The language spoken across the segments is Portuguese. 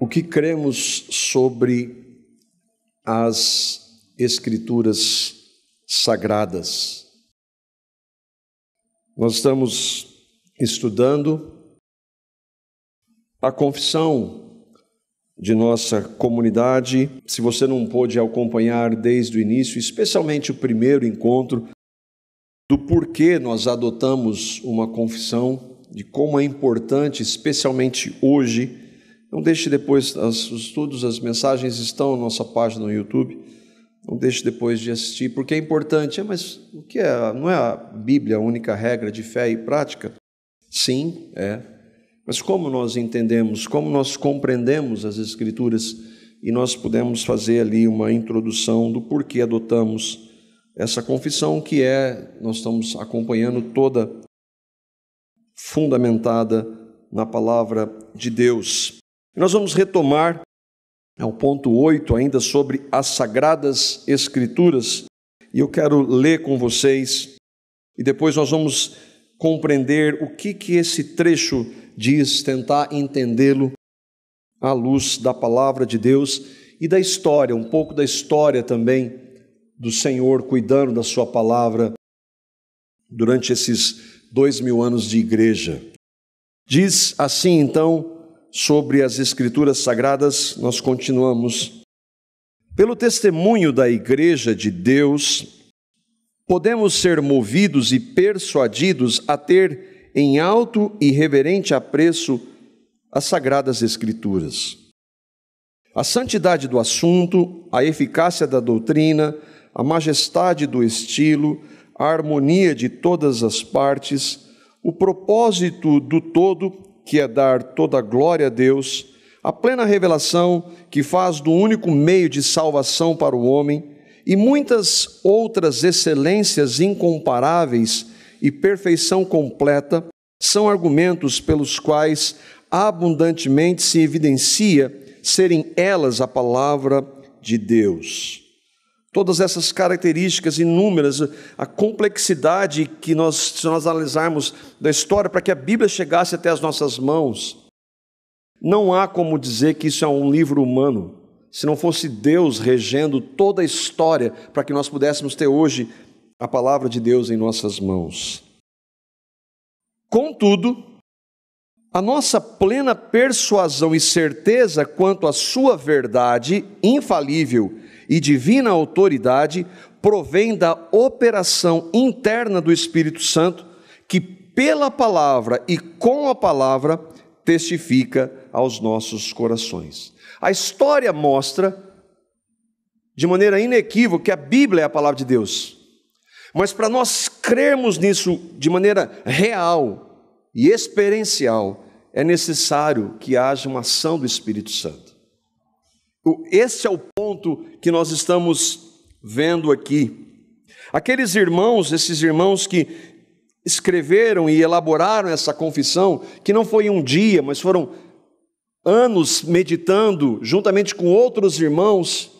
o que cremos sobre as Escrituras Sagradas. Nós estamos estudando a confissão de nossa comunidade. Se você não pôde acompanhar desde o início, especialmente o primeiro encontro, do porquê nós adotamos uma confissão, de como é importante, especialmente hoje. Não deixe depois, os estudos, as mensagens estão na nossa página no YouTube, não deixe depois de assistir, porque é importante. Mas o que é? Não é a Bíblia a única regra de fé e prática? Sim, é. Mas como nós entendemos, como nós compreendemos as Escrituras, e nós podemos fazer ali uma introdução do porquê adotamos essa confissão, que nós estamos acompanhando toda fundamentada na Palavra de Deus. Nós vamos retomar ao ponto 8 ainda sobre as Sagradas Escrituras, e eu quero ler com vocês, e depois nós vamos compreender o que esse trecho diz, tentar entendê-lo à luz da Palavra de Deus e da história, um pouco da história também do Senhor cuidando da sua Palavra durante esses 2000 anos de igreja. Diz assim então, sobre as Escrituras Sagradas, nós continuamos. Pelo testemunho da Igreja de Deus, podemos ser movidos e persuadidos a ter em alto e reverente apreço as Sagradas Escrituras. A santidade do assunto, a eficácia da doutrina, a majestade do estilo, a harmonia de todas as partes, o propósito do todo, que é dar toda a glória a Deus, a plena revelação que faz do único meio de salvação para o homem, e muitas outras excelências incomparáveis e perfeição completa, são argumentos pelos quais abundantemente se evidencia serem elas a palavra de Deus. Todas essas características inúmeras, a complexidade que se nós analisarmos da história para que a Bíblia chegasse até as nossas mãos, não há como dizer que isso é um livro humano, se não fosse Deus regendo toda a história para que nós pudéssemos ter hoje a palavra de Deus em nossas mãos. Contudo, a nossa plena persuasão e certeza quanto à sua verdade infalível e divina autoridade provém da operação interna do Espírito Santo, que pela palavra e com a palavra testifica aos nossos corações. A história mostra de maneira inequívoca que a Bíblia é a palavra de Deus. Mas para nós crermos nisso de maneira real e experiencial, é necessário que haja uma ação do Espírito Santo. Esse é o ponto que nós estamos vendo aqui. Esses irmãos que escreveram e elaboraram essa confissão, que não foi um dia, mas foram anos meditando, juntamente com outros irmãos,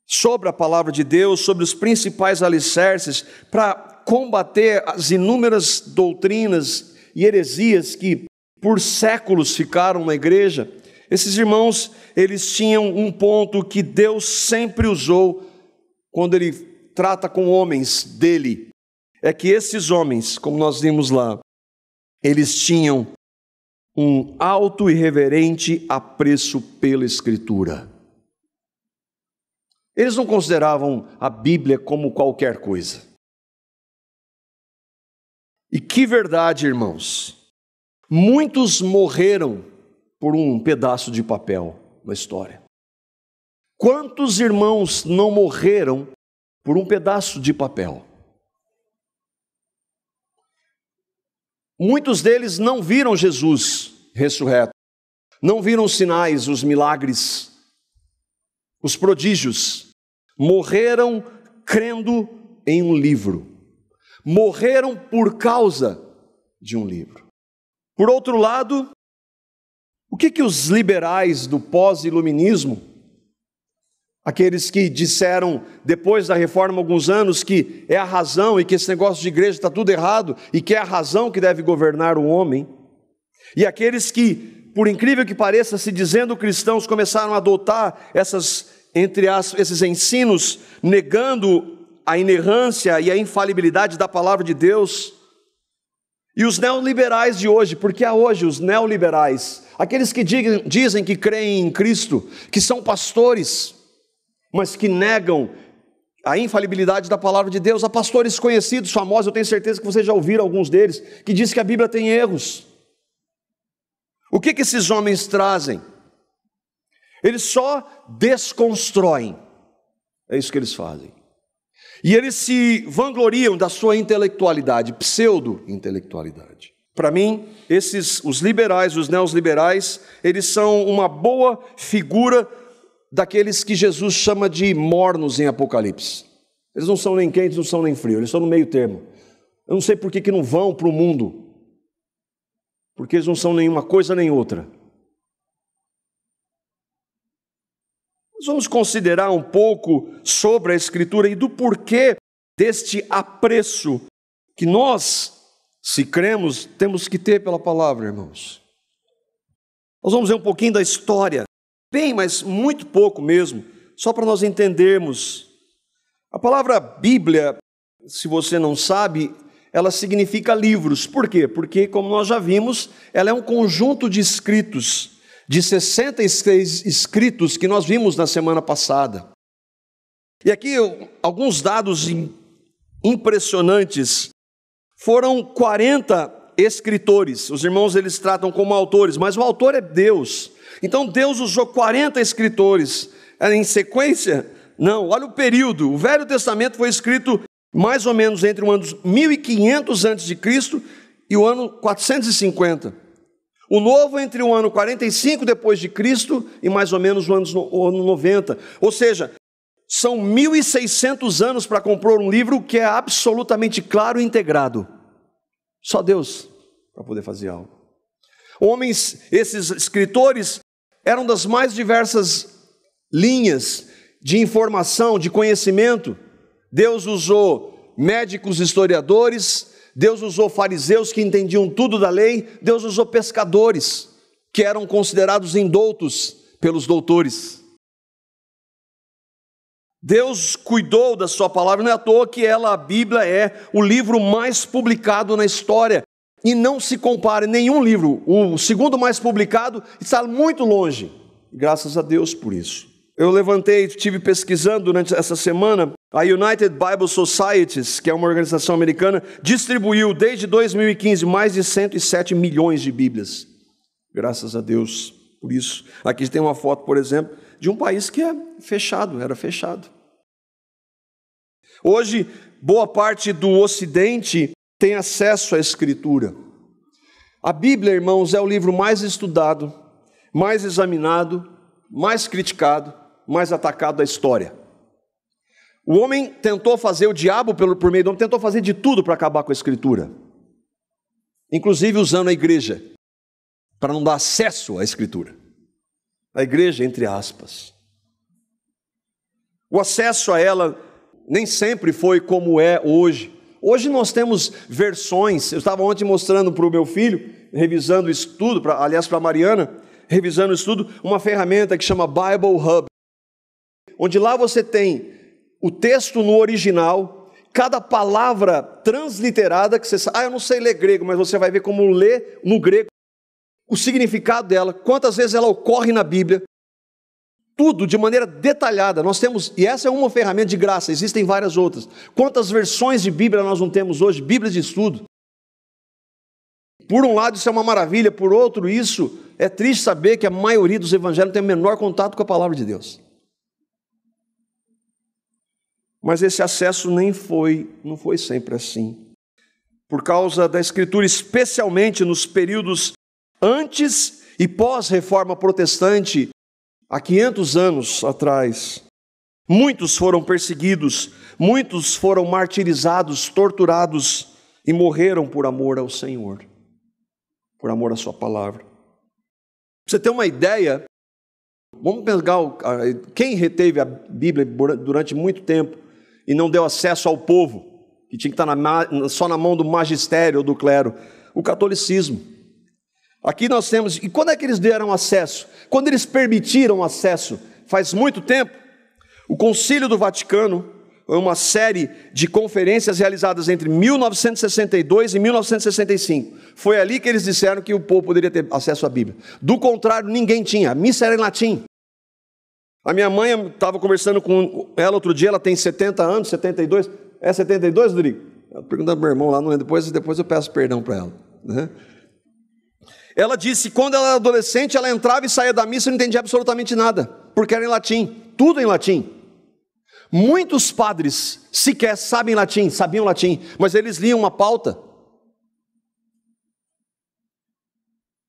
sobre a palavra de Deus, sobre os principais alicerces, para combater as inúmeras doutrinas e heresias que por séculos ficaram na igreja. Esses irmãos, eles tinham um ponto que Deus sempre usou quando Ele trata com homens dele. É que esses homens, como nós vimos lá, eles tinham um alto e reverente apreço pela Escritura. Eles não consideravam a Bíblia como qualquer coisa. E que verdade, irmãos! Muitos morreram por um pedaço de papel na história. Quantos irmãos não morreram por um pedaço de papel? Muitos deles não viram Jesus ressurreto, não viram os sinais, os milagres, os prodígios. Morreram crendo em um livro. Morreram por causa de um livro. Por outro lado, o que os liberais do pós-iluminismo, aqueles que disseram depois da reforma há alguns anos que é a razão e que esse negócio de igreja está tudo errado e que é a razão que deve governar o homem, e aqueles que por incrível que pareça, se dizendo cristãos, começaram a adotar esses ensinos, negando a inerrância e a infalibilidade da palavra de Deus. E os neoliberais de hoje, porque há hoje os neoliberais, aqueles que dizem que creem em Cristo, que são pastores, mas que negam a infalibilidade da palavra de Deus. Há pastores conhecidos, famosos, eu tenho certeza que vocês já ouviram alguns deles, que dizem que a Bíblia tem erros. O que esses homens trazem? Eles só desconstroem, é isso que eles fazem. E eles se vangloriam da sua intelectualidade, pseudo-intelectualidade. Para mim, os liberais, os neoliberais, eles são uma boa figura daqueles que Jesus chama de mornos em Apocalipse. Eles não são nem quentes, não são nem frios, eles estão no meio termo. Eu não sei por que não vão para o mundo, porque eles não são nenhuma coisa nem outra. Nós vamos considerar um pouco sobre a Escritura e do porquê deste apreço que nós, se cremos, temos que ter pela palavra, irmãos. Nós vamos ver um pouquinho da história, bem, mas muito pouco mesmo, só para nós entendermos. A palavra Bíblia, se você não sabe, ela significa livros. Por quê? Porque, como nós já vimos, ela é um conjunto de escritos, de 66 escritos que nós vimos na semana passada. E aqui alguns dados impressionantes. Foram 40 escritores. Os irmãos eles tratam como autores, mas o autor é Deus. Então Deus usou 40 escritores. Em sequência? Não, olha o período. O Velho Testamento foi escrito mais ou menos entre o ano 1500 a.C. e o ano 450. O Novo entre o ano 45 depois de Cristo e mais ou menos o ano 90. Ou seja, são 1.600 anos para compor um livro que é absolutamente claro e integrado. Só Deus para poder fazer algo. Esses escritores eram das mais diversas linhas de informação, de conhecimento. Deus usou médicos, historiadores, Deus usou fariseus que entendiam tudo da lei, Deus usou pescadores que eram considerados indoutos pelos doutores. Deus cuidou da sua palavra, não é à toa que a Bíblia é o livro mais publicado na história. E não se compara nenhum livro, o segundo mais publicado está muito longe. Graças a Deus por isso. Eu estive pesquisando durante essa semana, a United Bible Societies, que é uma organização americana, distribuiu desde 2015 mais de 107 milhões de Bíblias. Graças a Deus por isso. Aqui tem uma foto, por exemplo, de um país que era fechado. Hoje, boa parte do Ocidente tem acesso à Escritura. A Bíblia, irmãos, é o livro mais estudado, mais examinado, mais criticado, mais atacado da história. O homem tentou fazer, o diabo por meio do homem, tentou fazer de tudo para acabar com a Escritura. Inclusive usando a igreja, para não dar acesso à Escritura. A igreja, entre aspas. O acesso a ela nem sempre foi como é hoje. Hoje nós temos versões. Eu estava ontem mostrando para o meu filho, revisando o estudo, aliás para a Mariana, revisando o estudo, uma ferramenta que chama Bible Hub, onde lá você tem o texto no original, cada palavra transliterada, que você sabe, eu não sei ler grego, mas você vai ver como ler no grego, o significado dela, quantas vezes ela ocorre na Bíblia, tudo de maneira detalhada. Nós temos, e essa é uma ferramenta de graça, existem várias outras. Quantas versões de Bíblia nós não temos hoje? Bíblias de estudo. Por um lado isso é uma maravilha, por outro isso é triste saber que a maioria dos evangelhos não tem o menor contato com a palavra de Deus. Mas esse acesso não foi sempre assim. Por causa da Escritura, especialmente nos períodos antes e pós-reforma protestante, há 500 anos atrás, muitos foram perseguidos, muitos foram martirizados, torturados e morreram por amor ao Senhor, por amor à sua palavra. Pra você ter uma ideia, vamos pegar quem reteve a Bíblia durante muito tempo e não deu acesso ao povo, que tinha que estar só na mão do magistério ou do clero, o catolicismo. Aqui nós temos, e quando é que eles deram acesso? Quando eles permitiram acesso? Faz muito tempo. O Concílio do Vaticano foi uma série de conferências realizadas entre 1962 e 1965. Foi ali que eles disseram que o povo poderia ter acesso à Bíblia. Do contrário, ninguém tinha. A missa era em latim. A minha mãe, eu estava conversando com ela outro dia, ela tem 70 anos, 72. É 72, Rodrigo? Perguntando para o meu irmão lá, não é? Depois eu peço perdão para ela, né? Ela disse que quando ela era adolescente, ela entrava e saía da missa e não entendia absolutamente nada, porque era em latim, tudo em latim. Muitos padres sequer sabiam latim, mas eles liam uma pauta.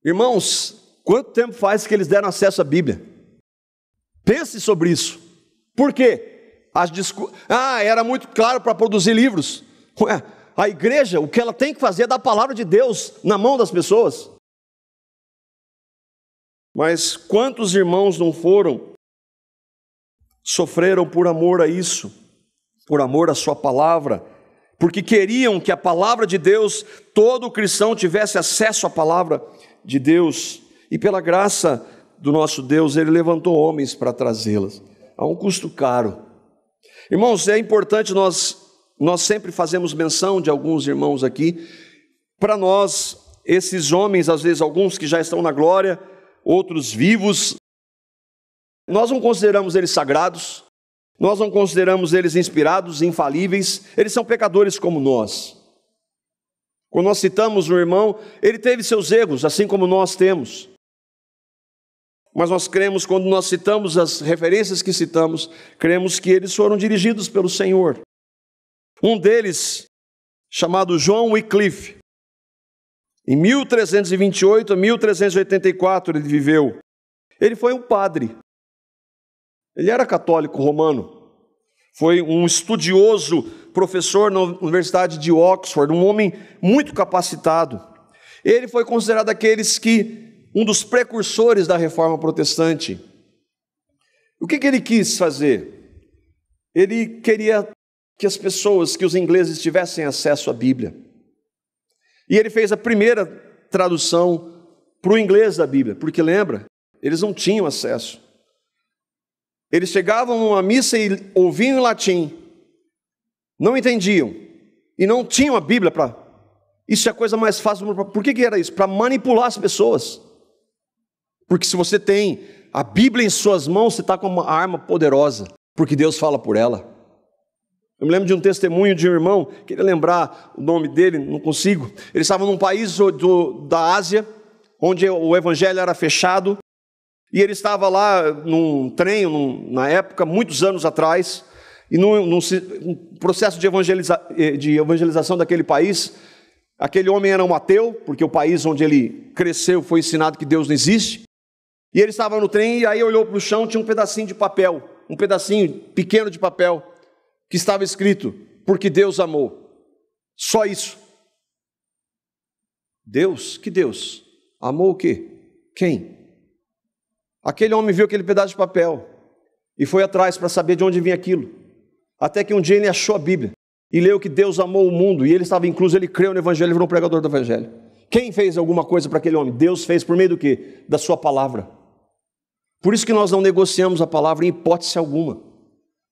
Irmãos, quanto tempo faz que eles deram acesso à Bíblia? Pense sobre isso. Por quê? Era muito claro para produzir livros. Ué, a igreja, o que ela tem que fazer é dar a palavra de Deus na mão das pessoas. Mas quantos irmãos não sofreram por amor a isso, por amor à sua palavra, porque queriam que a palavra de Deus, todo cristão tivesse acesso à palavra de Deus, e pela graça do nosso Deus, Ele levantou homens para trazê-las, a um custo caro. Irmãos, é importante, nós sempre fazemos menção de alguns irmãos aqui, para nós, esses homens, às vezes alguns que já estão na glória, outros vivos, nós não consideramos eles sagrados, nós não consideramos eles inspirados, infalíveis, eles são pecadores como nós. Quando nós citamos um irmão, ele teve seus erros, assim como nós temos. Mas nós cremos, quando nós citamos as referências que citamos, cremos que eles foram dirigidos pelo Senhor. Um deles, chamado John Wycliffe, em 1328 a 1384 ele viveu. Ele foi um padre. Ele era católico romano. Foi um estudioso, professor na Universidade de Oxford, um homem muito capacitado. Ele foi considerado um dos precursores da Reforma Protestante. O que ele quis fazer? Ele queria que as pessoas, que os ingleses tivessem acesso à Bíblia. E ele fez a primeira tradução para o inglês da Bíblia, porque lembra, eles não tinham acesso. Eles chegavam numa missa e ouviam em latim, não entendiam, e não tinham a Bíblia para... Isso é a coisa mais fácil. Por que era isso? Para manipular as pessoas. Porque se você tem a Bíblia em suas mãos, você está com uma arma poderosa, porque Deus fala por ela. Eu me lembro de um testemunho de um irmão, queria lembrar o nome dele, não consigo. Ele estava num país da Ásia, onde o evangelho era fechado, e ele estava lá num trem, na época, muitos anos atrás, e num processo de evangelização daquele país. Aquele homem era um ateu, porque o país onde ele cresceu foi ensinado que Deus não existe. E ele estava no trem, e aí olhou para o chão, tinha um pedacinho de papel, um pedacinho pequeno de papel, que estava escrito, porque Deus amou. Só isso. Deus? Que Deus? Amou o quê? Quem? Aquele homem viu aquele pedaço de papel e foi atrás para saber de onde vinha aquilo. Até que um dia ele achou a Bíblia e leu que Deus amou o mundo, e ele estava incluso, ele creu no Evangelho, ele virou um pregador do Evangelho. Quem fez alguma coisa para aquele homem? Deus fez por meio do quê? Da sua palavra. Por isso que nós não negociamos a palavra em hipótese alguma.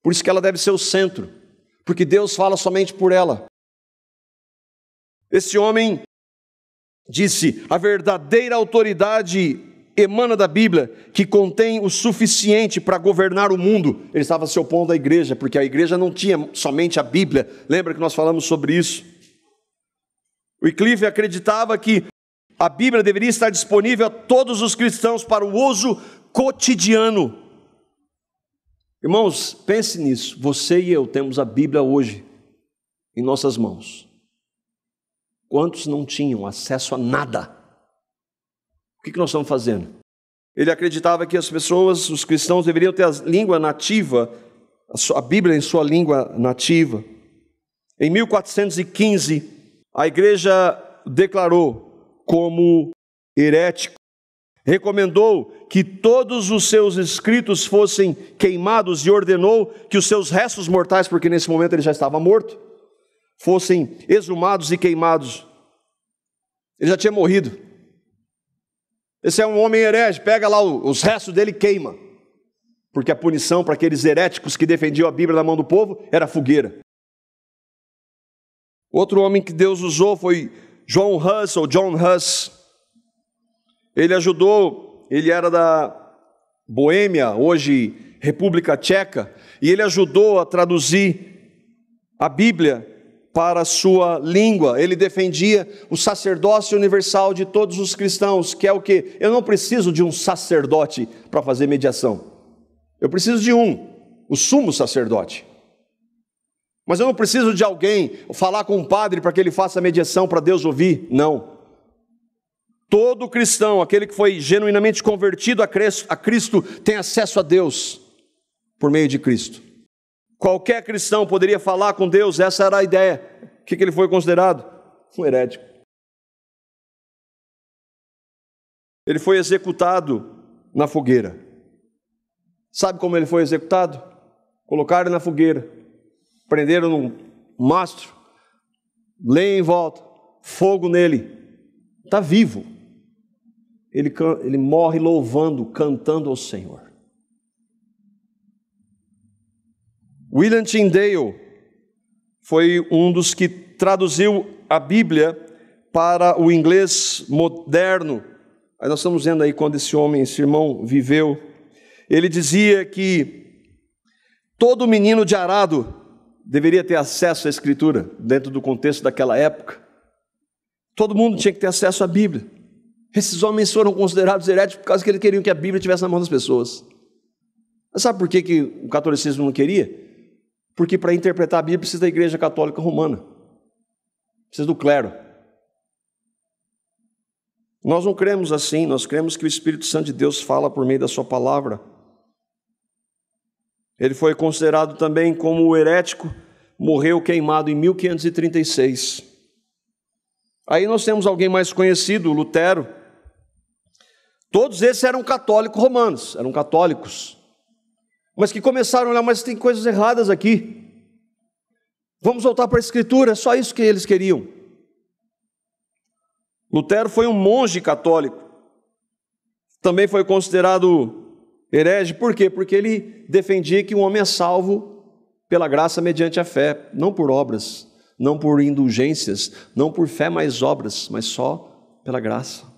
Por isso que ela deve ser o centro, porque Deus fala somente por ela. Esse homem disse: a verdadeira autoridade emana da Bíblia, que contém o suficiente para governar o mundo. Ele estava se opondo à igreja, porque a igreja não tinha somente a Bíblia. Lembra que nós falamos sobre isso? Wycliffe acreditava que a Bíblia deveria estar disponível a todos os cristãos para o uso cotidiano. Irmãos, pense nisso. Você e eu temos a Bíblia hoje em nossas mãos. Quantos não tinham acesso a nada? O que nós estamos fazendo? Ele acreditava que as pessoas, os cristãos, deveriam ter a língua nativa, a Bíblia em sua língua nativa. Em 1415, a igreja declarou como herético, recomendou que todos os seus escritos fossem queimados e ordenou que os seus restos mortais, porque nesse momento ele já estava morto, fossem exumados e queimados. Ele já tinha morrido. Esse é um homem herege, pega lá os restos dele e queima. Porque a punição para aqueles heréticos que defendiam a Bíblia na mão do povo era fogueira. Outro homem que Deus usou foi John Huss. Ele ajudou, ele era da Boêmia, hoje República Tcheca, e ele ajudou a traduzir a Bíblia para a sua língua. Ele defendia o sacerdócio universal de todos os cristãos, que é o quê? Eu não preciso de um sacerdote para fazer mediação. Eu preciso de o sumo sacerdote. Mas eu não preciso de alguém falar com um padre para que ele faça a mediação para Deus ouvir. Não. Todo cristão, aquele que foi genuinamente convertido a Cristo, tem acesso a Deus por meio de Cristo. Qualquer cristão poderia falar com Deus, essa era a ideia. O que ele foi considerado? Um herético. Ele foi executado na fogueira. Sabe como ele foi executado? Colocaram ele na fogueira, prenderam num mastro, lenha em volta, fogo nele. Está vivo. Ele morre louvando, cantando ao Senhor. William Tyndale foi um dos que traduziu a Bíblia para o inglês moderno. Aí nós estamos vendo aí quando esse irmão viveu. Ele dizia que todo menino de arado deveria ter acesso à Escritura, dentro do contexto daquela época. Todo mundo tinha que ter acesso à Bíblia. Esses homens foram considerados heréticos por causa que eles queriam que a Bíblia estivesse na mão das pessoas. Mas sabe por que o catolicismo não queria? Porque para interpretar a Bíblia precisa da Igreja Católica Romana. Precisa do clero. Nós não cremos assim, nós cremos que o Espírito Santo de Deus fala por meio da sua palavra. Ele foi considerado também como o herético, morreu queimado em 1536. Aí nós temos alguém mais conhecido, Lutero. Todos esses eram católicos romanos, eram católicos. Mas que começaram a olhar, mas tem coisas erradas aqui. Vamos voltar para a Escritura, é só isso que eles queriam. Lutero foi um monge católico. Também foi considerado herege, por quê? Porque ele defendia que o homem é salvo pela graça mediante a fé, não por obras, não por indulgências, não por fé mais obras, mas só pela graça.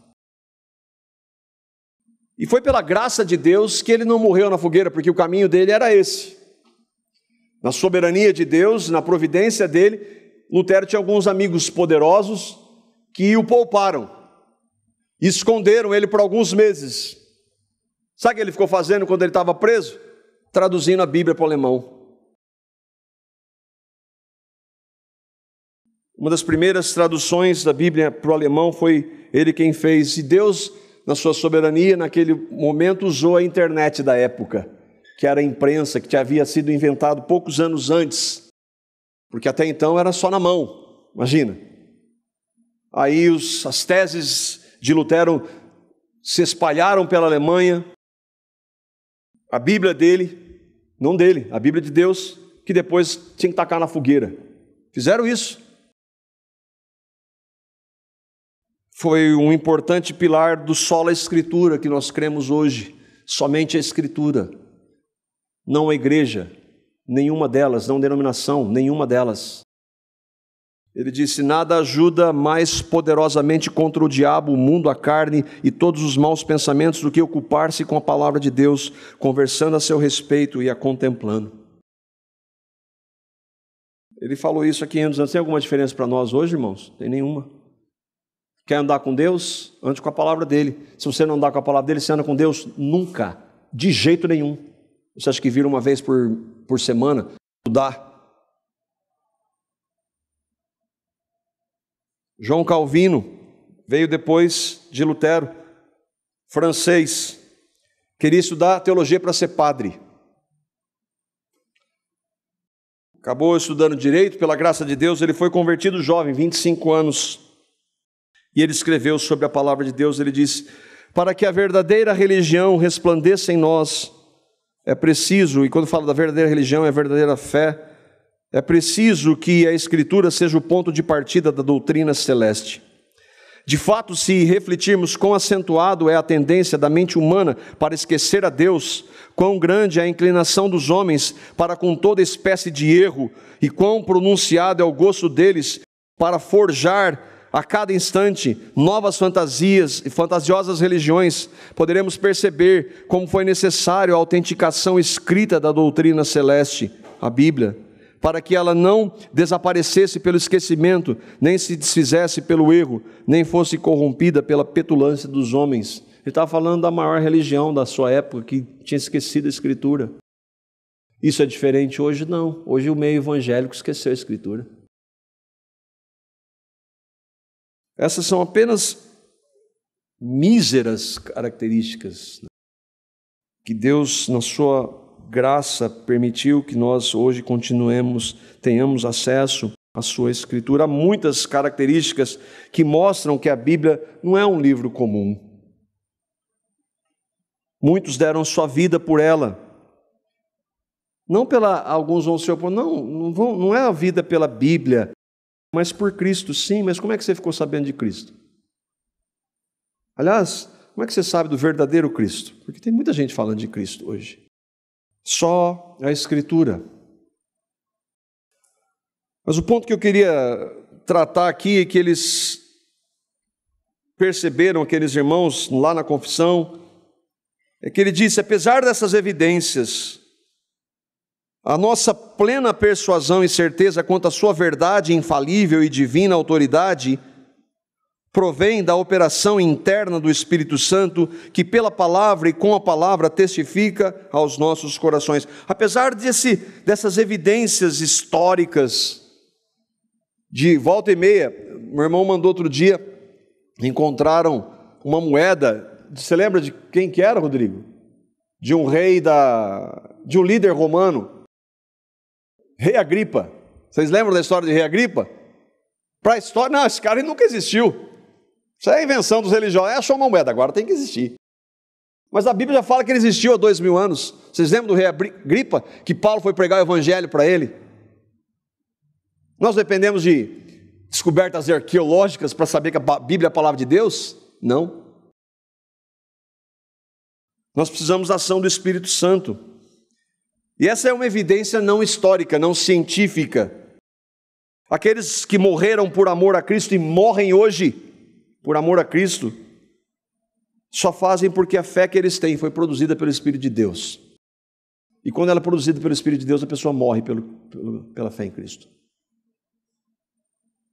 E foi pela graça de Deus que ele não morreu na fogueira, porque o caminho dele era esse. Na soberania de Deus, na providência dele, Lutero tinha alguns amigos poderosos que o pouparam, e esconderam ele por alguns meses. Sabe o que ele ficou fazendo quando ele estava preso? Traduzindo a Bíblia para o alemão. Uma das primeiras traduções da Bíblia para o alemão foi ele quem fez. E Deus, na sua soberania, naquele momento usou a internet da época, que era a imprensa, que havia sido inventado poucos anos antes, porque até então era só na mão, imagina. Aí as teses de Lutero se espalharam pela Alemanha. A Bíblia dele, não dele, a Bíblia de Deus, que depois tinha que tacar na fogueira. Fizeram isso. Foi um importante pilar do sola Escritura que nós cremos hoje. Somente a Escritura, não a igreja, nenhuma delas, não denominação, nenhuma delas. Ele disse: nada ajuda mais poderosamente contra o diabo, o mundo, a carne e todos os maus pensamentos do que ocupar-se com a palavra de Deus, conversando a seu respeito e a contemplando. Ele falou isso há 500 anos. Tem alguma diferença para nós hoje, irmãos? Tem nenhuma. Quer andar com Deus? Ande com a palavra dele. Se você não andar com a palavra dele, você anda com Deus? Nunca, de jeito nenhum. Você acha que vira uma vez por semana? Estudar. João Calvino veio depois de Lutero, francês, queria estudar teologia para ser padre. Acabou estudando direito, pela graça de Deus, ele foi convertido jovem, 25 anos. E ele escreveu sobre a palavra de Deus, ele disse: para que a verdadeira religião resplandeça em nós, é preciso, e quando fala da verdadeira religião, é a verdadeira fé, é preciso que a Escritura seja o ponto de partida da doutrina celeste. De fato, se refletirmos quão acentuado é a tendência da mente humana para esquecer a Deus, quão grande é a inclinação dos homens para com toda espécie de erro, e quão pronunciado é o gosto deles para forjar a cada instante novas fantasias e fantasiosas religiões, poderemos perceber como foi necessário a autenticação escrita da doutrina celeste, a Bíblia, para que ela não desaparecesse pelo esquecimento, nem se desfizesse pelo erro, nem fosse corrompida pela petulância dos homens. Ele estava falando da maior religião da sua época, que tinha esquecido a Escritura. Isso é diferente hoje? Não. Hoje o meio evangélico esqueceu a Escritura. Essas são apenas míseras características que Deus, na sua graça, permitiu que nós hoje tenhamos acesso à sua Escritura. Há muitas características que mostram que a Bíblia não é um livro comum. Muitos deram sua vida por ela. Alguns vão se opor, não é a vida pela Bíblia, mas por Cristo, sim. Mas como é que você ficou sabendo de Cristo? Aliás, como é que você sabe do verdadeiro Cristo? Porque tem muita gente falando de Cristo hoje. Só a Escritura. Mas o ponto que eu queria tratar aqui é que eles perceberam, aqueles irmãos lá na confissão, é que ele disse: apesar dessas evidências, a nossa plena persuasão e certeza quanto à sua verdade infalível e divina autoridade provém da operação interna do Espírito Santo, que pela palavra e com a palavra testifica aos nossos corações. Apesar dessas evidências históricas, de volta e meia, meu irmão mandou outro dia, encontraram uma moeda, você lembra de quem que era, Rodrigo? De um rei, de um líder romano, Rei Agripa. Vocês lembram da história de Rei Agripa? Para a história, não, esse cara nunca existiu. Isso é a invenção dos religiosos. Achou uma moeda, agora tem que existir. Mas a Bíblia já fala que ele existiu há 2000 anos. Vocês lembram do Rei Agripa, que Paulo foi pregar o evangelho para ele? Nós dependemos de descobertas arqueológicas para saber que a Bíblia é a palavra de Deus? Não. Nós precisamos da ação do Espírito Santo. E essa é uma evidência não histórica, não científica. Aqueles que morreram por amor a Cristo e morrem hoje por amor a Cristo, só fazem porque a fé que eles têm foi produzida pelo Espírito de Deus. E quando ela é produzida pelo Espírito de Deus, a pessoa morre pela fé em Cristo.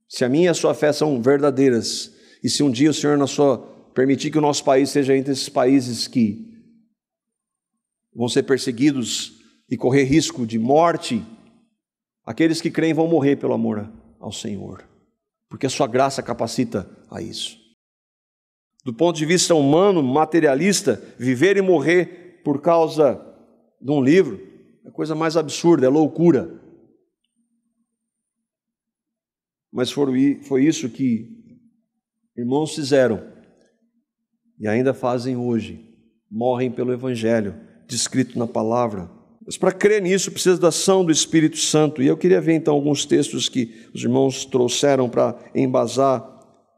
Se a minha e a sua fé são verdadeiras, e se um dia o Senhor permitir que o nosso país seja entre esses países que vão ser perseguidos e correr risco de morte, aqueles que creem vão morrer pelo amor ao Senhor, porque a sua graça capacita a isso. Do ponto de vista humano, materialista, viver e morrer por causa de um livro é a coisa mais absurda, é loucura. Mas foi isso que irmãos fizeram e ainda fazem hoje. Morrem pelo Evangelho, descrito na palavra. Mas para crer nisso precisa da ação do Espírito Santo. E eu queria ver então alguns textos que os irmãos trouxeram para embasar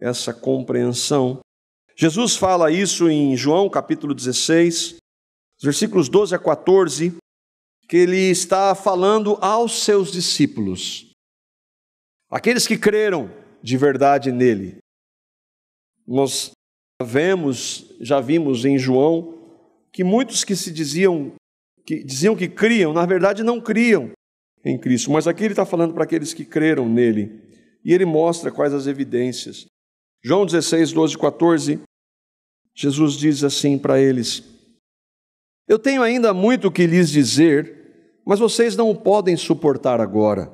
essa compreensão. Jesus fala isso em João capítulo 16, versículos 12 a 14, que ele está falando aos seus discípulos, aqueles que creram de verdade nele. Nós já vimos em João que muitos que diziam que criam, na verdade não criam em Cristo, mas aqui ele está falando para aqueles que creram nele, e ele mostra quais as evidências. João 16, 12 e 14, Jesus diz assim para eles: eu tenho ainda muito que lhes dizer, mas vocês não o podem suportar agora.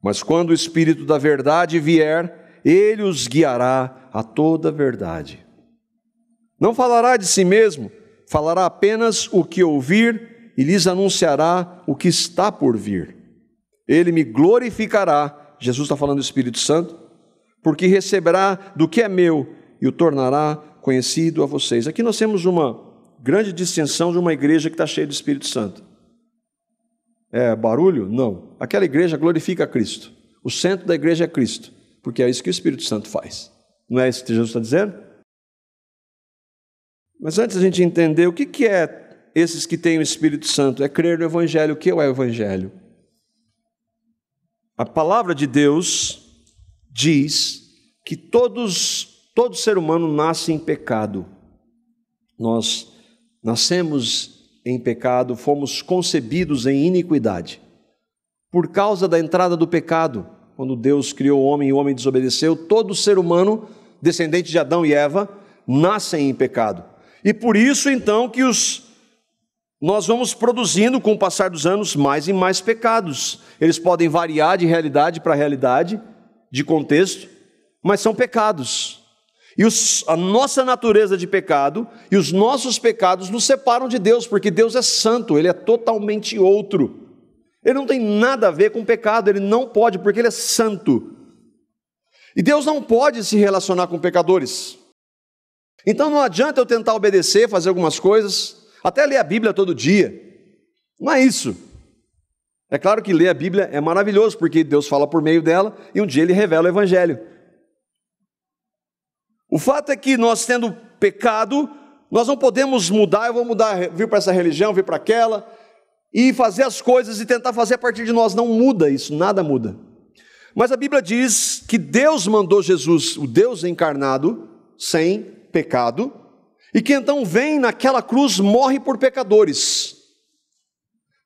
Mas quando o Espírito da verdade vier, ele os guiará a toda a verdade. Não falará de si mesmo, falará apenas o que ouvir e lhes anunciará o que está por vir. Ele me glorificará, Jesus está falando do Espírito Santo, porque receberá do que é meu e o tornará conhecido a vocês. Aqui nós temos uma grande distinção de uma igreja que está cheia do Espírito Santo. É barulho? Não. Aquela igreja glorifica a Cristo. O centro da igreja é Cristo, porque é isso que o Espírito Santo faz. Não é isso que Jesus está dizendo? Mas antes a gente entender o que é esses que têm o Espírito Santo, é crer no Evangelho. O que é o Evangelho? A palavra de Deus diz que todo ser humano nasce em pecado. Nós nascemos em pecado, fomos concebidos em iniquidade. Por causa da entrada do pecado, quando Deus criou o homem e o homem desobedeceu, todo ser humano, descendente de Adão e Eva, nascem em pecado. E por isso, então, que nós vamos produzindo, com o passar dos anos, mais e mais pecados. Eles podem variar de realidade para realidade, de contexto, mas são pecados. E a nossa natureza de pecado e os nossos pecados nos separam de Deus, porque Deus é santo, Ele é totalmente outro. Ele não tem nada a ver com pecado, Ele não pode, porque Ele é santo. E Deus não pode se relacionar com pecadores. Então não adianta eu tentar obedecer, fazer algumas coisas, até ler a Bíblia todo dia. Não é isso. É claro que ler a Bíblia é maravilhoso, porque Deus fala por meio dela e um dia Ele revela o Evangelho. O fato é que nós, tendo pecado, nós não podemos mudar, eu vou mudar, vir para essa religião, vir para aquela, e fazer as coisas e tentar fazer a partir de nós. Não muda isso, nada muda. Mas a Bíblia diz que Deus mandou Jesus, o Deus encarnado, sem pecado, e que então vem naquela cruz, morre por pecadores.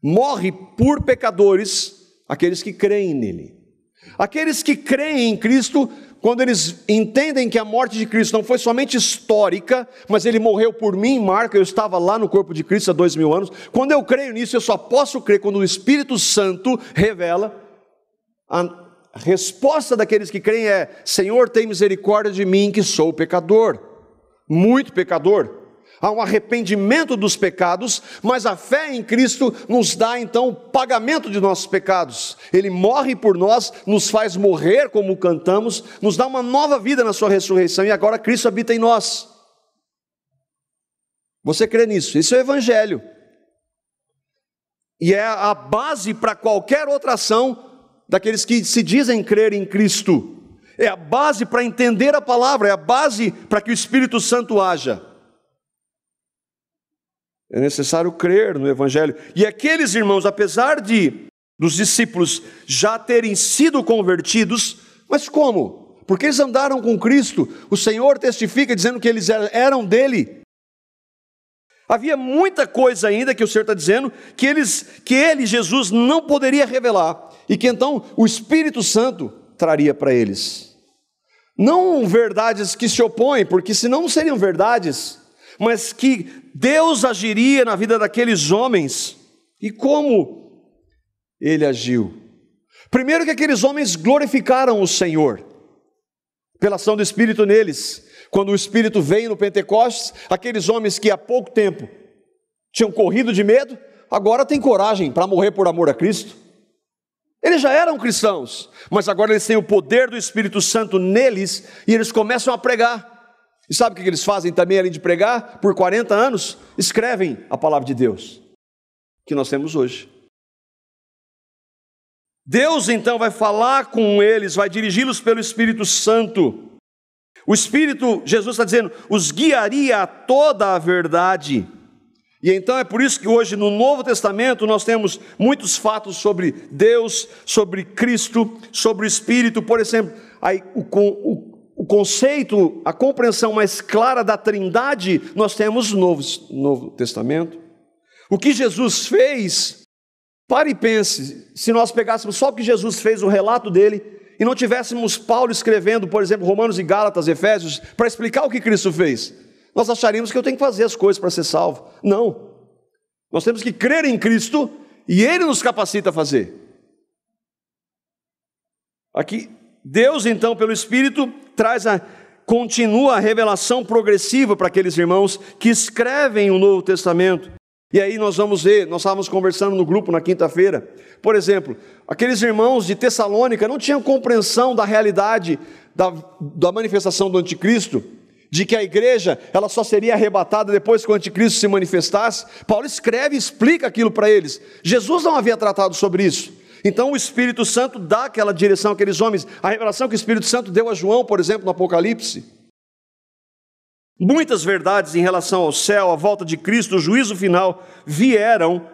Morre por pecadores, aqueles que creem nele. Aqueles que creem em Cristo, quando eles entendem que a morte de Cristo não foi somente histórica, mas Ele morreu por mim, marca, eu estava lá no corpo de Cristo há 2000 anos, quando eu creio nisso, eu só posso crer quando o Espírito Santo revela. A resposta daqueles que creem é: Senhor, tem misericórdia de mim, que sou pecador, muito pecador. Há um arrependimento dos pecados, mas a fé em Cristo nos dá então o pagamento de nossos pecados. Ele morre por nós, nos faz morrer como cantamos, nos dá uma nova vida na sua ressurreição, e agora Cristo habita em nós. Você crê nisso? Isso é o Evangelho. E é a base para qualquer outra ação daqueles que se dizem crer em Cristo. É a base para entender a palavra, é a base para que o Espírito Santo haja. É necessário crer no Evangelho. E aqueles irmãos, apesar dos discípulos já terem sido convertidos, mas como? Porque eles andaram com Cristo. O Senhor testifica dizendo que eles eram dele. Havia muita coisa ainda que o Senhor está dizendo que ele, Jesus, não poderia revelar. E que então o Espírito Santo traria para eles. Não verdades que se opõem, porque senão não seriam verdades, mas que Deus agiria na vida daqueles homens. E como Ele agiu? Primeiro, que aqueles homens glorificaram o Senhor pela ação do Espírito neles. Quando o Espírito veio no Pentecostes, aqueles homens que há pouco tempo tinham corrido de medo, agora têm coragem para morrer por amor a Cristo. Eles já eram cristãos, mas agora eles têm o poder do Espírito Santo neles e eles começam a pregar. E sabe o que eles fazem também, além de pregar? Por 40 anos, escrevem a palavra de Deus, que nós temos hoje. Deus então vai falar com eles, vai dirigi-los pelo Espírito Santo. O Espírito, Jesus está dizendo, os guiaria a toda a verdade. E então é por isso que hoje no Novo Testamento nós temos muitos fatos sobre Deus, sobre Cristo, sobre o Espírito. Por exemplo, aí, o conceito, a compreensão mais clara da Trindade, nós temos no Novo Testamento. O que Jesus fez, pare e pense, se nós pegássemos só o que Jesus fez, o relato dele, e não tivéssemos Paulo escrevendo, por exemplo, Romanos e Gálatas, Efésios, para explicar o que Cristo fez, nós acharíamos que eu tenho que fazer as coisas para ser salvo. Não. Nós temos que crer em Cristo e Ele nos capacita a fazer. Aqui, Deus então, pelo Espírito, continua a revelação progressiva para aqueles irmãos que escrevem o Novo Testamento. E aí nós vamos ver, nós estávamos conversando no grupo na quinta-feira, por exemplo, aqueles irmãos de Tessalônica não tinham compreensão da realidade da manifestação do anticristo, de que a igreja ela só seria arrebatada depois que o anticristo se manifestasse. Paulo escreve e explica aquilo para eles. Jesus não havia tratado sobre isso. Então o Espírito Santo dá aquela direção àqueles homens. A revelação que o Espírito Santo deu a João, por exemplo, no Apocalipse. Muitas verdades em relação ao céu, à volta de Cristo, o juízo final, vieram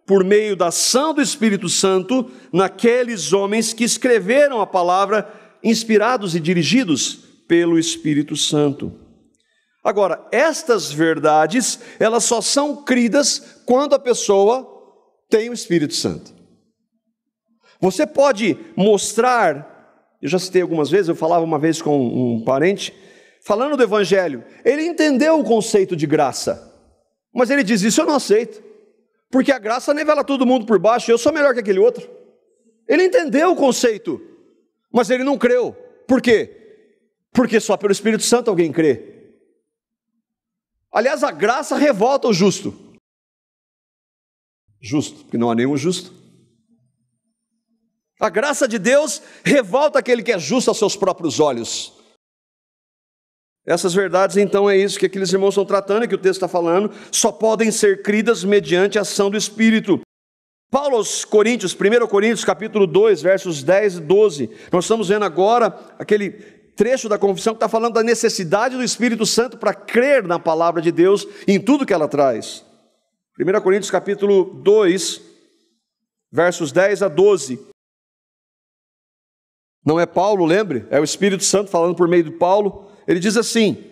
por meio da ação do Espírito Santo naqueles homens que escreveram a palavra, inspirados e dirigidos pelo Espírito Santo. Agora, estas verdades, elas só são cridas quando a pessoa tem o Espírito Santo. Você pode mostrar, eu já citei algumas vezes, eu falava uma vez com um parente, falando do Evangelho, ele entendeu o conceito de graça, mas ele diz, isso eu não aceito, porque a graça nivela todo mundo por baixo, eu sou melhor que aquele outro. Ele entendeu o conceito, mas ele não creu. Por quê? Porque só pelo Espírito Santo alguém crê. Aliás, a graça revolta o justo. Justo, porque não há nenhum justo. A graça de Deus revolta aquele que é justo aos seus próprios olhos. Essas verdades, então, é isso que aqueles irmãos estão tratando, e que o texto está falando, só podem ser cridas mediante a ação do Espírito. Paulo aos Coríntios, 1 Coríntios, capítulo 2, versos 10 e 12, nós estamos vendo agora aquele trecho da confissão que está falando da necessidade do Espírito Santo para crer na palavra de Deus e em tudo que ela traz. 1 Coríntios, capítulo 2, versos 10 a 12. Não é Paulo, lembre? É o Espírito Santo falando por meio de Paulo. Ele diz assim,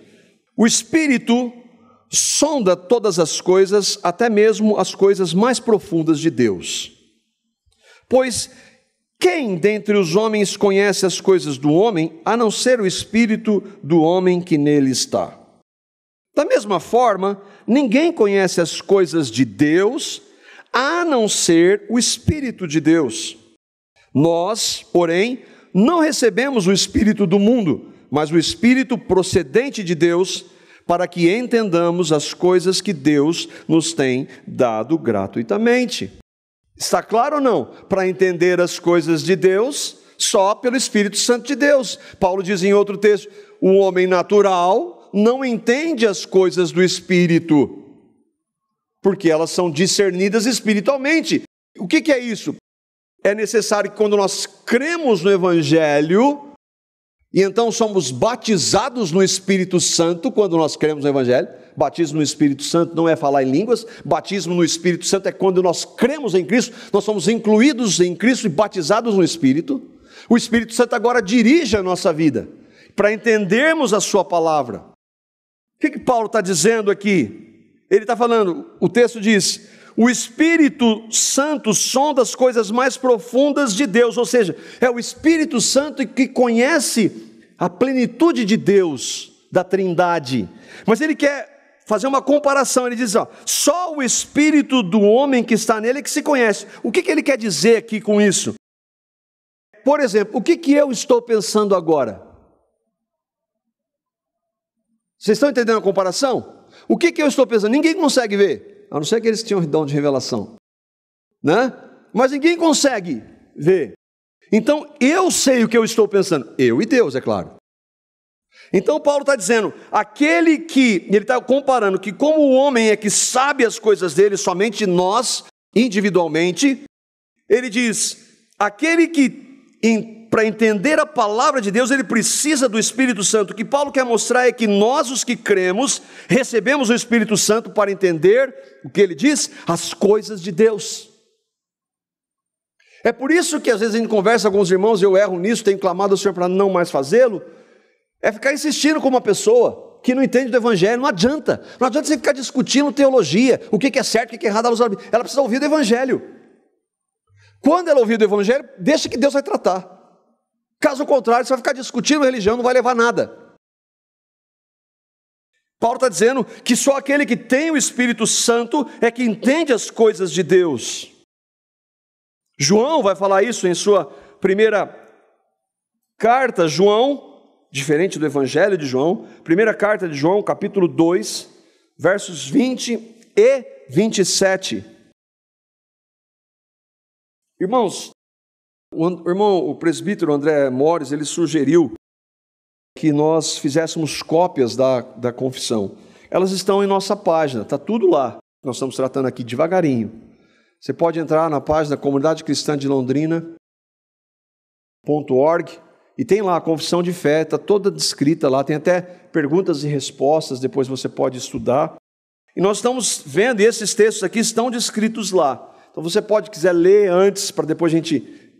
o Espírito sonda todas as coisas, até mesmo as coisas mais profundas de Deus. Pois quem dentre os homens conhece as coisas do homem, a não ser o Espírito do homem que nele está? Da mesma forma, ninguém conhece as coisas de Deus, a não ser o Espírito de Deus. Nós, porém, não recebemos o Espírito do mundo, mas o Espírito procedente de Deus, para que entendamos as coisas que Deus nos tem dado gratuitamente. Está claro ou não? Para entender as coisas de Deus, só pelo Espírito Santo de Deus. Paulo diz em outro texto, o homem natural não entende as coisas do Espírito, porque elas são discernidas espiritualmente. O que é isso? É necessário que quando nós cremos no Evangelho, e então somos batizados no Espírito Santo, quando nós cremos no Evangelho. Batismo no Espírito Santo não é falar em línguas, batismo no Espírito Santo é quando nós cremos em Cristo, nós somos incluídos em Cristo e batizados no Espírito. O Espírito Santo agora dirige a nossa vida, para entendermos a sua palavra. O que Paulo está dizendo aqui? Ele está falando, o texto diz, o Espírito Santo sonda as coisas mais profundas de Deus, ou seja, é o Espírito Santo que conhece a plenitude de Deus, da Trindade. Mas ele quer fazer uma comparação, ele diz, só o Espírito do homem que está nele é que se conhece. O que ele quer dizer aqui com isso? Por exemplo, o que eu estou pensando agora? Vocês estão entendendo a comparação? O que eu estou pensando? Ninguém consegue ver. A não ser aqueles que tinham dom de revelação, né? Mas ninguém consegue ver. Então, eu sei o que eu estou pensando. Eu e Deus, é claro. Então, Paulo está dizendo, ele está comparando que como o homem é que sabe as coisas dele, somente nós, individualmente, ele diz, aquele que, para entender a palavra de Deus, ele precisa do Espírito Santo. O que Paulo quer mostrar é que nós, os que cremos, recebemos o Espírito Santo para entender, o que ele diz, as coisas de Deus. É por isso que às vezes a gente conversa com alguns irmãos, eu erro nisso, tenho clamado ao Senhor para não mais fazê-lo, é ficar insistindo com uma pessoa que não entende do Evangelho. Não adianta você ficar discutindo teologia, o que é certo, o que é errado, ela precisa ouvir do Evangelho. Quando ela ouvir do Evangelho, deixa que Deus vai tratar. Caso contrário, você vai ficar discutindo religião, não vai levar a nada. Paulo está dizendo que só aquele que tem o Espírito Santo é que entende as coisas de Deus. João vai falar isso em sua primeira carta, João, diferente do Evangelho de João, primeira carta de João, capítulo 2, versos 20 e 27. Irmãos, o presbítero André Mores, ele sugeriu que nós fizéssemos cópias da confissão. Elas estão em nossa página, está tudo lá. Nós estamos tratando aqui devagarinho. Você pode entrar na página Comunidade Cristã de Londrina.org e tem lá a confissão de fé, está toda descrita lá, tem até perguntas e respostas, depois você pode estudar. E nós estamos vendo, e esses textos aqui estão descritos lá. Então você pode, quiser ler antes, para depois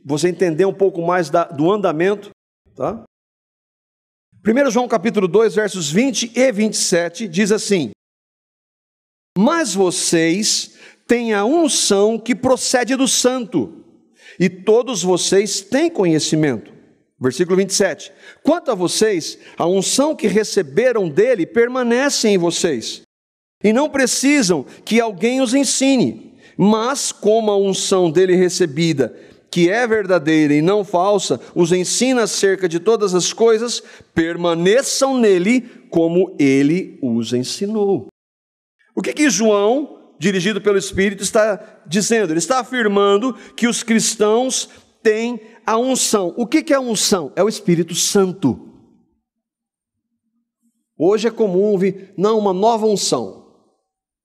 você entender um pouco mais do andamento. Tá? 1 João capítulo 2, versos 20 e 27, diz assim: mas vocês têm a unção que procede do Santo, e todos vocês têm conhecimento. Versículo 27, quanto a vocês, a unção que receberam dele permanece em vocês, e não precisam que alguém os ensine, mas como a unção dele recebida, que é verdadeira e não falsa, os ensina acerca de todas as coisas, permaneçam nele como ele os ensinou. O que João, dirigido pelo Espírito, está dizendo? Ele está afirmando que os cristãos têm a unção. O que é a unção? É o Espírito Santo. Hoje é comum ouvir, não, uma nova unção,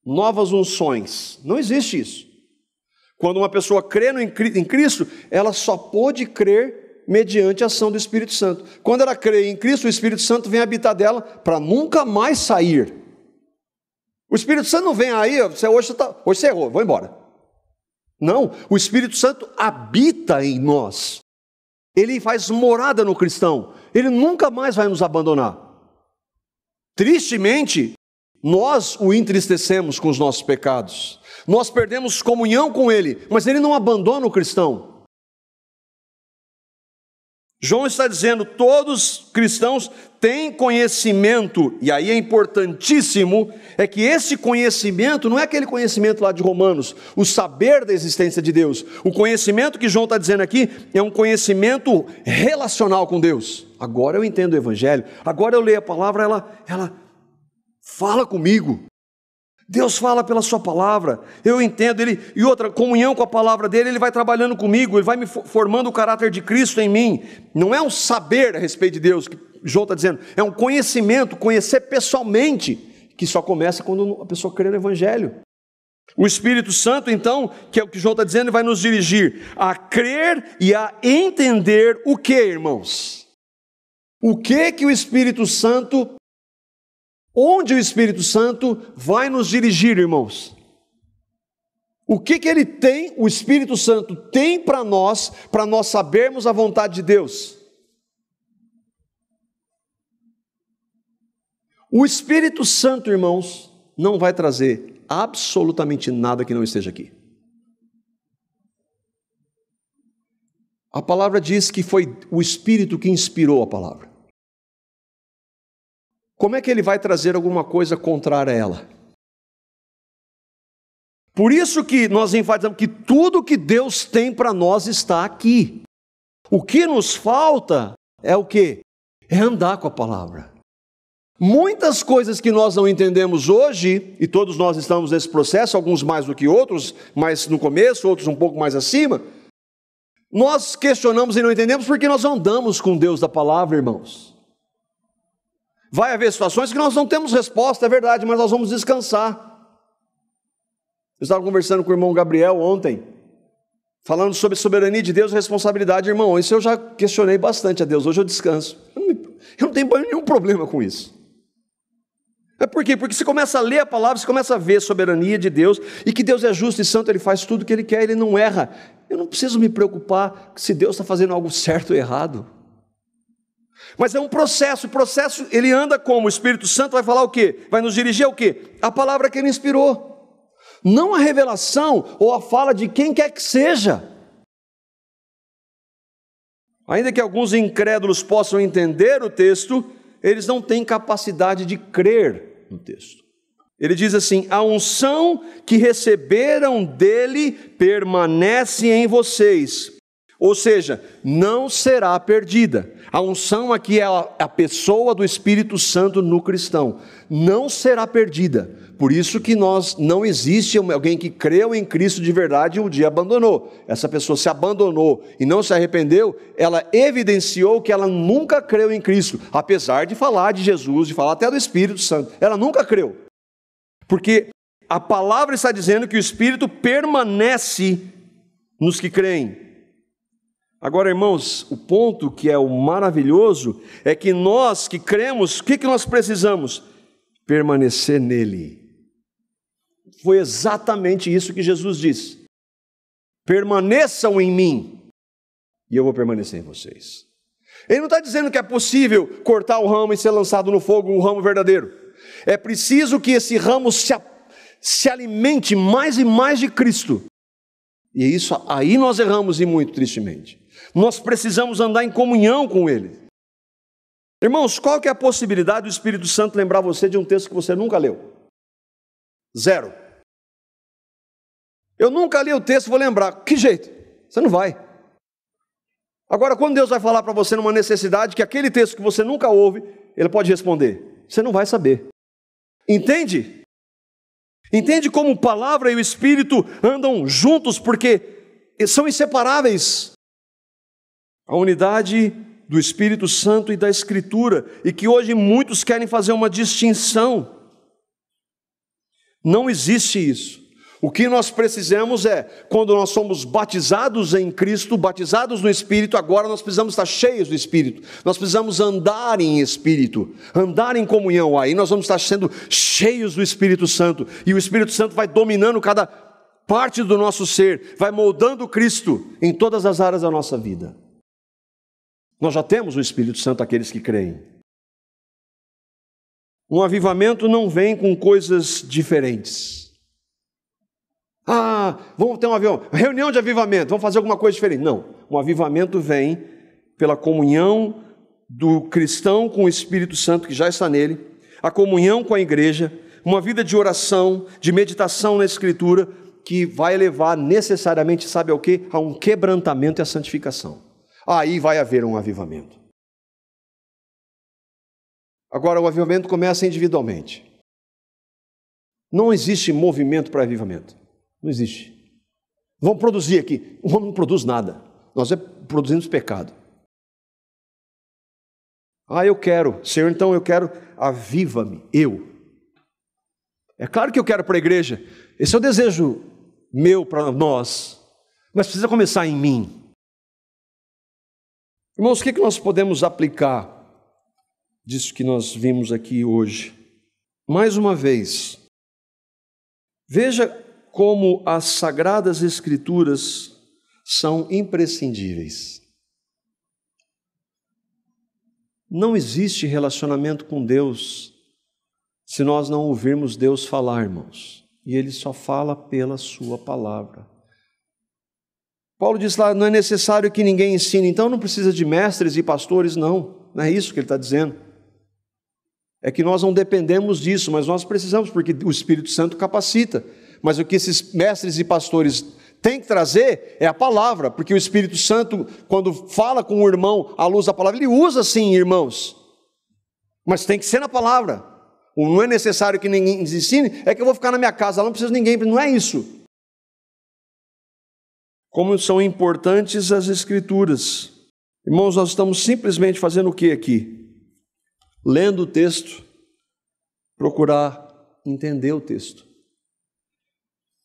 novas unções. Não existe isso. Quando uma pessoa crê em Cristo, ela só pode crer mediante a ação do Espírito Santo. Quando ela crê em Cristo, o Espírito Santo vem habitar dela para nunca mais sair. O Espírito Santo não vem aí, hoje você errou, vou embora. Não, o Espírito Santo habita em nós. Ele faz morada no cristão. Ele nunca mais vai nos abandonar. Tristemente, nós o entristecemos com os nossos pecados. Nós perdemos comunhão com Ele, mas Ele não abandona o cristão. João está dizendo, todos os cristãos têm conhecimento, e aí é importantíssimo, é que esse conhecimento não é aquele conhecimento lá de Romanos, o saber da existência de Deus. O conhecimento que João está dizendo aqui é um conhecimento relacional com Deus. Agora eu entendo o Evangelho, agora eu leio a palavra, ela fala comigo. Deus fala pela sua palavra, eu entendo Ele, e outra, comunhão com a palavra dEle, Ele vai trabalhando comigo, Ele vai me formando o caráter de Cristo em mim. Não é um saber a respeito de Deus, que João está dizendo, é um conhecimento, conhecer pessoalmente, que só começa quando a pessoa crê no Evangelho. O Espírito Santo, então, que é o que João está dizendo, vai nos dirigir a crer e a entender o que, irmãos? O que o Espírito Santo, onde o Espírito Santo vai nos dirigir, irmãos? O que ele tem, o Espírito Santo tem para nós sabermos a vontade de Deus? O Espírito Santo, irmãos, não vai trazer absolutamente nada que não esteja aqui. A palavra diz que foi o Espírito que inspirou a palavra. Como é que ele vai trazer alguma coisa contrária a ela? Por isso que nós enfatizamos que tudo que Deus tem para nós está aqui. O que nos falta é o quê? É andar com a palavra. Muitas coisas que nós não entendemos hoje, e todos nós estamos nesse processo, alguns mais do que outros, mais no começo, outros um pouco mais acima, nós questionamos e não entendemos porque nós andamos com Deus da palavra, irmãos. Vai haver situações que nós não temos resposta, é verdade, mas nós vamos descansar. Eu estava conversando com o irmão Gabriel ontem, falando sobre soberania de Deus e responsabilidade. Irmão, isso eu já questionei bastante a Deus, hoje eu descanso. Eu não tenho nenhum problema com isso. É por quê? Porque você começa a ler a palavra, você começa a ver a soberania de Deus, e que Deus é justo e santo, Ele faz tudo o que Ele quer, Ele não erra. Eu não preciso me preocupar se Deus está fazendo algo certo ou errado. Mas é um processo, o processo ele anda como? O Espírito Santo vai falar o quê? Vai nos dirigir ao quê? A palavra que ele inspirou. Não a revelação ou a fala de quem quer que seja. Ainda que alguns incrédulos possam entender o texto, eles não têm capacidade de crer no texto. Ele diz assim, a unção que receberam dele permanece em vocês. Ou seja, não será perdida. A unção aqui é a pessoa do Espírito Santo no cristão. Não será perdida. Por isso que não existe alguém que creu em Cristo de verdade e um dia abandonou. Essa pessoa se abandonou e não se arrependeu, ela evidenciou que ela nunca creu em Cristo. Apesar de falar de Jesus, de falar até do Espírito Santo. Ela nunca creu. Porque a palavra está dizendo que o Espírito permanece nos que creem. Agora, irmãos, o ponto que é o maravilhoso é que nós que cremos, o que nós precisamos? Permanecer nele. Foi exatamente isso que Jesus disse. Permaneçam em mim e eu vou permanecer em vocês. Ele não está dizendo que é possível cortar o ramo e ser lançado no fogo, um ramo verdadeiro. É preciso que esse ramo se alimente mais e mais de Cristo. E isso aí nós erramos e muito tristemente. Nós precisamos andar em comunhão com Ele. Irmãos, qual que é a possibilidade do Espírito Santo lembrar você de um texto que você nunca leu? Zero. Eu nunca li o texto, vou lembrar. Que jeito? Você não vai. Agora, quando Deus vai falar para você numa necessidade, que aquele texto que você nunca ouve, Ele pode responder. Você não vai saber. Entende? Entende como palavra e o Espírito andam juntos, porque são inseparáveis. A unidade do Espírito Santo e da Escritura, e que hoje muitos querem fazer uma distinção. Não existe isso. O que nós precisamos é, quando nós somos batizados em Cristo, batizados no Espírito, agora nós precisamos estar cheios do Espírito. Nós precisamos andar em Espírito, andar em comunhão. Aí nós vamos estar sendo cheios do Espírito Santo. E o Espírito Santo vai dominando cada parte do nosso ser, vai moldando Cristo em todas as áreas da nossa vida. Nós já temos o Espírito Santo, aqueles que creem. Um avivamento não vem com coisas diferentes. Vamos ter uma reunião de avivamento, vamos fazer alguma coisa diferente. Não, um avivamento vem pela comunhão do cristão com o Espírito Santo que já está nele, a comunhão com a igreja, uma vida de oração, de meditação na Escritura, que vai levar necessariamente, sabe ao quê? A um quebrantamento e a santificação. Aí vai haver um avivamento. Agora, o avivamento começa individualmente. Não existe movimento para avivamento. Não existe. Vamos produzir aqui. O homem não produz nada. Nós produzimos pecado. Eu quero. Senhor, então eu quero, aviva-me. Eu. É claro que eu quero para a igreja. Esse é o desejo meu para nós. Mas precisa começar em mim. Irmãos, o que nós podemos aplicar disso que nós vimos aqui hoje? Mais uma vez, veja como as Sagradas Escrituras são imprescindíveis. Não existe relacionamento com Deus se nós não ouvirmos Deus falar, irmãos. E Ele só fala pela sua palavra. Paulo diz lá, não é necessário que ninguém ensine, então não precisa de mestres e pastores, não é isso que ele está dizendo. É que nós não dependemos disso, mas nós precisamos, porque o Espírito Santo capacita. Mas o que esses mestres e pastores têm que trazer é a palavra, porque o Espírito Santo, quando fala com o irmão à luz da palavra, ele usa sim, irmãos, mas tem que ser na palavra. Não é necessário que ninguém ensine, é que eu vou ficar na minha casa, não preciso de ninguém, não é isso. Como são importantes as Escrituras. Irmãos, nós estamos simplesmente fazendo o que aqui? Lendo o texto, procurar entender o texto.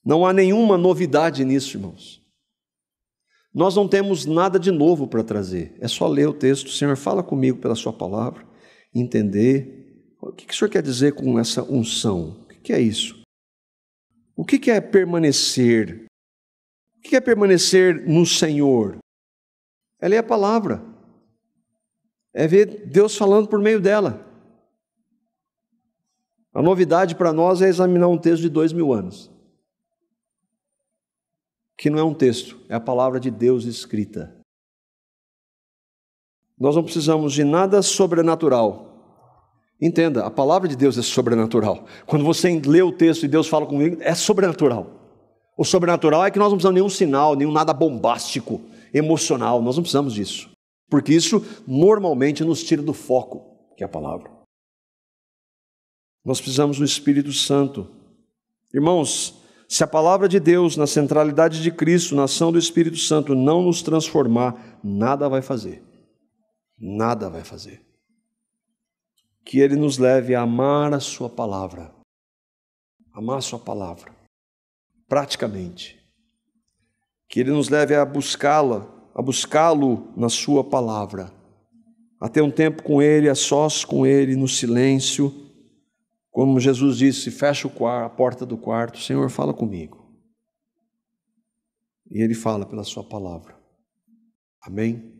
Não há nenhuma novidade nisso, irmãos. Nós não temos nada de novo para trazer. É só ler o texto. Senhor, fala comigo pela sua palavra, entender. O que o Senhor quer dizer com essa unção? O que é isso? O que é permanecer? O que é permanecer no Senhor? É ler a palavra. É ver Deus falando por meio dela. A novidade para nós é examinar um texto de 2000 anos. Que não é um texto, é a palavra de Deus escrita. Nós não precisamos de nada sobrenatural. Entenda, a palavra de Deus é sobrenatural. Quando você lê o texto e Deus fala comigo, é sobrenatural. O sobrenatural é que nós não precisamos de nenhum sinal, nenhum nada bombástico, emocional. Nós não precisamos disso. Porque isso normalmente nos tira do foco, que é a palavra. Nós precisamos do Espírito Santo. Irmãos, se a palavra de Deus, na centralidade de Cristo, na ação do Espírito Santo, não nos transformar, nada vai fazer. Nada vai fazer. Que Ele nos leve a amar a sua palavra. amar a sua palavra, praticamente. Que Ele nos leve a buscá-lo na sua palavra, a ter um tempo com Ele, a sós com Ele, no silêncio. Como Jesus disse, fecha a porta do quarto, Senhor, fala comigo. E Ele fala pela sua palavra. Amém?